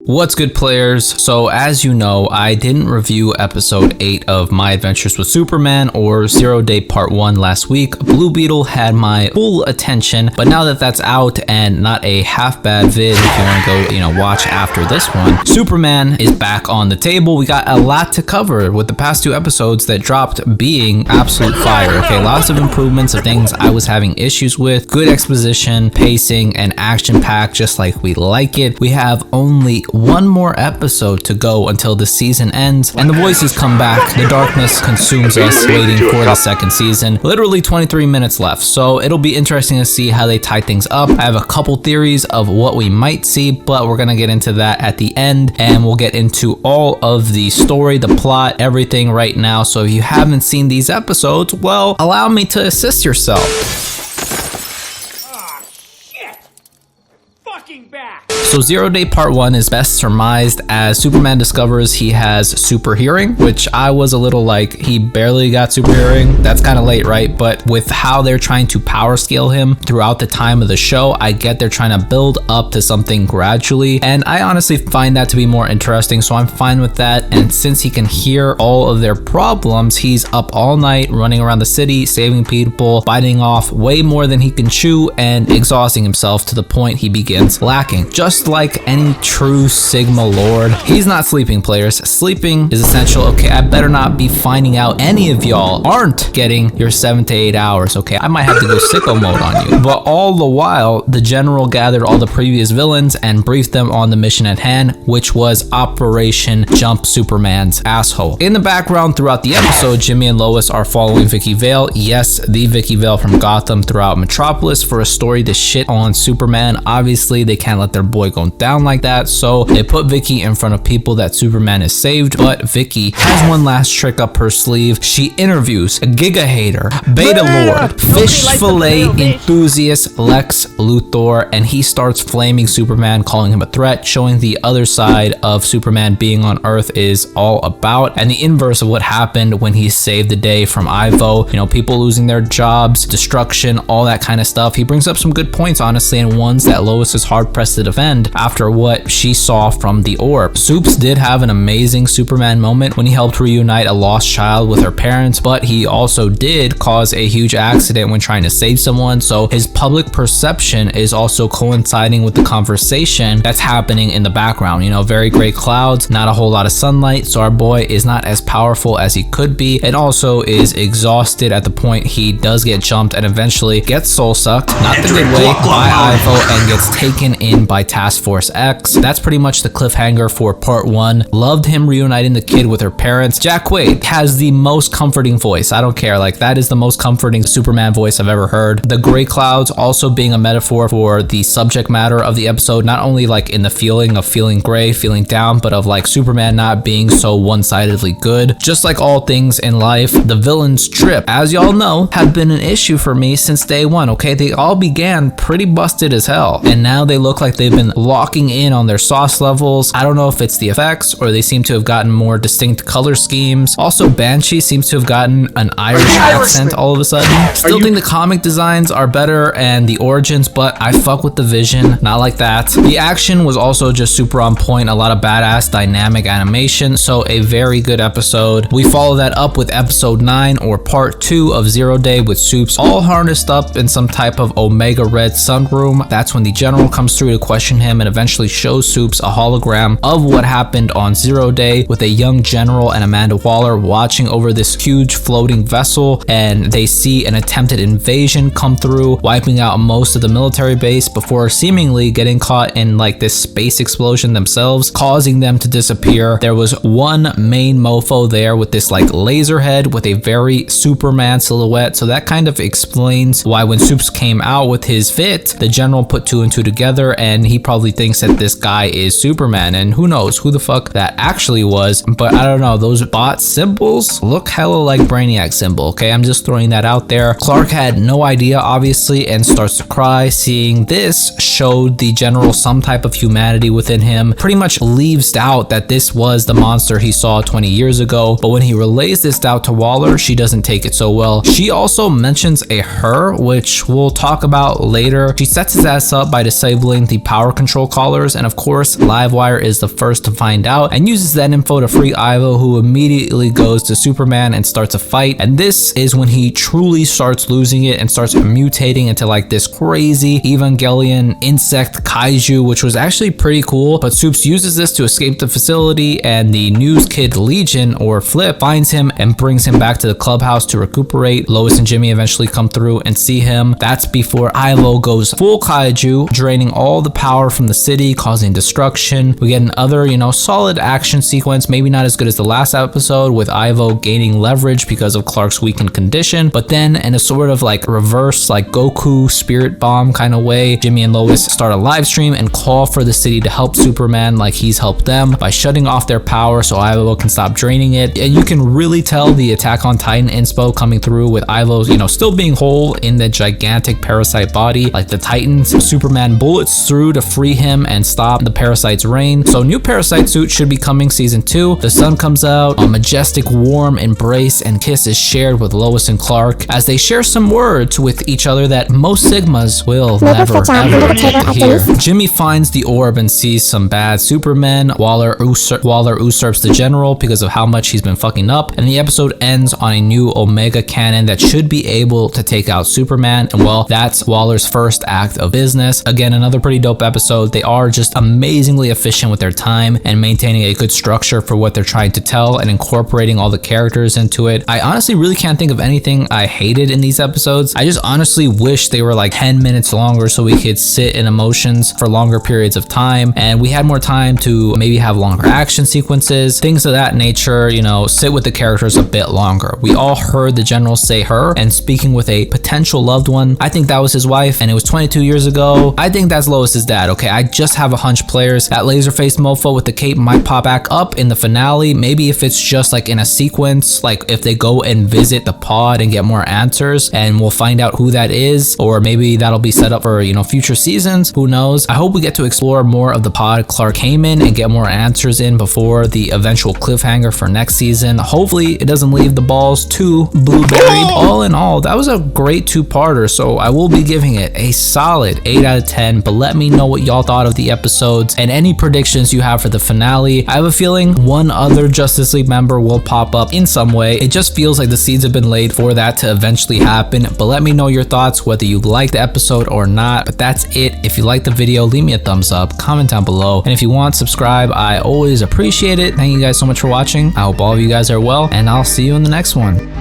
What's good, players? So as you know, I didn't review episode 8 of My Adventures with Superman or Zero Day Part 1 last week. Blue Beetle had my full attention, but now that that's out and not a half bad vid, if you want to go, watch after this one, Superman is back on the table. We got a lot to cover with the past 2 episodes that dropped being absolute fire. Okay, lots of improvements of things I was having issues with, good exposition, pacing, and action pack just like we like it. We have only one more episode to go until the season ends, and the voices come back. The darkness consumes us waiting for the second season. Literally 23 minutes left, so it'll be interesting to see how they tie things up. I have a couple theories of what we might see, but we're gonna get into that at the end, and we'll get into all of the story, the plot, everything right now. So if you haven't seen these episodes, well, allow me to assist yourself. So Zero Day Part 1 is best surmised as Superman discovers he has super hearing, which I was a little like, he barely got super hearing. That's kind of late, right? But with how they're trying to power scale him throughout the time of the show, I get they're trying to build up to something gradually, and I honestly find that to be more interesting, so I'm fine with that. And since he can hear all of their problems, he's up all night running around the city, saving people, biting off way more than he can chew, and exhausting himself to the point he begins lacking. Just like any true Sigma Lord, he's not sleeping, players. Sleeping is essential. Okay, I better not be finding out any of y'all aren't getting your 7 to 8 hours. Okay, I might have to go sicko mode on you. But all the while, the general gathered all the previous villains and briefed them on the mission at hand, which was Operation Jump Superman's Asshole. In the background throughout the episode, Jimmy and Lois are following Vicky Vale. Yes, the Vicky Vale from Gotham throughout Metropolis for a story to shit on Superman. Obviously, they can't let their boy go down like that, so they put Vicky in front of people that Superman is saved. But Vicky has one last trick up her sleeve. She interviews a Giga Hater, Beta Lord, fish fillet enthusiast Lex Luthor, and he starts flaming Superman, calling him a threat, showing the other side of Superman being on Earth is all about, and the inverse of what happened when he saved the day from Ivo. People losing their jobs, destruction, all that kind of stuff. He brings up some good points, honestly, and ones that Lois is hard pressed to defend after what she saw from the orb. Supes did have an amazing Superman moment when he helped reunite a lost child with her parents, but he also did cause a huge accident when trying to save someone, so his public perception is also coinciding with the conversation that's happening in the background. Very gray clouds, not a whole lot of sunlight, so our boy is not as powerful as he could be, and also is exhausted at the point he does get jumped and eventually gets soul sucked, not the good way, by Ivo, and gets taken in by Task Force X. That's pretty much the cliffhanger for part 1. Loved him reuniting the kid with her parents. Jack Quaid has the most comforting voice. I don't care, that is the most comforting Superman voice I've ever heard. The gray clouds also being a metaphor for the subject matter of the episode, not only in the feeling of feeling gray, feeling down, but of Superman not being so one-sidedly good. Just like all things in life, the villain's trip, as y'all know, have been an issue for me since day one. Okay, they all began pretty busted as hell, and now they look like they've been locking in on their sauce levels. I don't know if it's the effects or they seem to have gotten more distinct color schemes. Also, Banshee seems to have gotten an Irish accent all of a sudden. Still think the comic designs are better and the origins, but I fuck with the vision, not like that. The action was also just super on point, a lot of badass dynamic animation, so a very good episode. We follow that up with episode 9 or part 2 of Zero Day with Supes all harnessed up in some type of Omega Red sunroom. That's when the general comes through to question him and eventually shows Supes a hologram of what happened on Zero Day with a young general and Amanda Waller watching over this huge floating vessel, and they see an attempted invasion come through, wiping out most of the military base before seemingly getting caught in this space explosion themselves, causing them to disappear. There was one main mofo there with this laser head with a very Superman silhouette, so that kind of explains why when Supes came out with his fit, the general put 2 and 2 together, and he probably thinks that this guy is Superman, and who knows who the fuck that actually was. But I don't know, those bot symbols look hella like Brainiac symbol. Okay, I'm just throwing that out there. Clark had no idea, obviously, and starts to cry. Seeing this showed the general some type of humanity within him. Pretty much leaves doubt that this was the monster he saw 20 years ago, but when he relays this doubt to Waller, she doesn't take it so well. She also mentions a her, which we'll talk about later. She sets his ass up by disabling the power control collars, and of course Livewire is the first to find out and uses that info to free Ivo, who immediately goes to Superman and starts a fight. And this is when he truly starts losing it and starts mutating into like this crazy Evangelion insect kaiju, which was actually pretty cool. But Supes uses this to escape the facility, and the News Kid Legion, or Flip, finds him and brings him back to the clubhouse to recuperate. Lois and Jimmy eventually come through and see him. That's before Ivo goes full kaiju, draining all the power from the city, causing destruction. We get another, solid action sequence, maybe not as good as the last episode, with Ivo gaining leverage because of Clark's weakened condition, but then in a sort of like reverse, like Goku spirit bomb kind of way, Jimmy and Lois start a live stream and call for the city to help Superman like he's helped them by shutting off their power so Ivo can stop draining it. And you can really tell the Attack on Titan inspo coming through with Ivo, still being whole in the gigantic parasite body. Like the Titans, Superman bullets through to free him and stop the parasite's reign. So new parasite suit should be coming season 2. The sun comes out, a majestic warm embrace and kiss is shared with Lois and Clark as they share some words with each other that most Sigmas will never ever hear. Jimmy finds the orb and sees some bad Supermen. Waller usurps the general because of how much he's been fucking up, and the episode ends on a new Omega cannon that should be able to take out Superman. And well, that's Waller's first act of business. Again, another pretty dope episode. They are just amazingly efficient with their time and maintaining a good structure for what they're trying to tell and incorporating all the characters into it. I honestly really can't think of anything I hated in these episodes. I just honestly wish they were like 10 minutes longer so we could sit in emotions for longer periods of time, and we had more time to maybe have longer action sequences, things of that nature, sit with the characters a bit longer. We all heard the general say her and speaking with a potential loved one. I think that was his wife, and it was 22 years ago. I think that's Lois's dad. Okay, I just have a hunch, players. That laser-faced mofo with the cape might pop back up in the finale. Maybe if it's just like in a sequence, like if they go and visit the pod and get more answers, and we'll find out who that is, or maybe that'll be set up for future seasons. Who knows? I hope we get to explore more of the pod Clark came in and get more answers in before the eventual cliffhanger for next season. Hopefully it doesn't leave the balls too blueberried. All in all, that was a great 2-parter, so I will be giving it a solid 8 out of 10. But let me know what y'all thought of the episodes and any predictions you have for the finale. I have a feeling one other Justice League member will pop up in some way. It just feels like the seeds have been laid for that to eventually happen. But let me know your thoughts, whether you liked the episode or not. But that's it. If you liked the video, leave me a thumbs up, comment down below, and if you want, subscribe. I always appreciate it. Thank you guys so much for watching. I hope all of you guys are well, and I'll see you in the next one.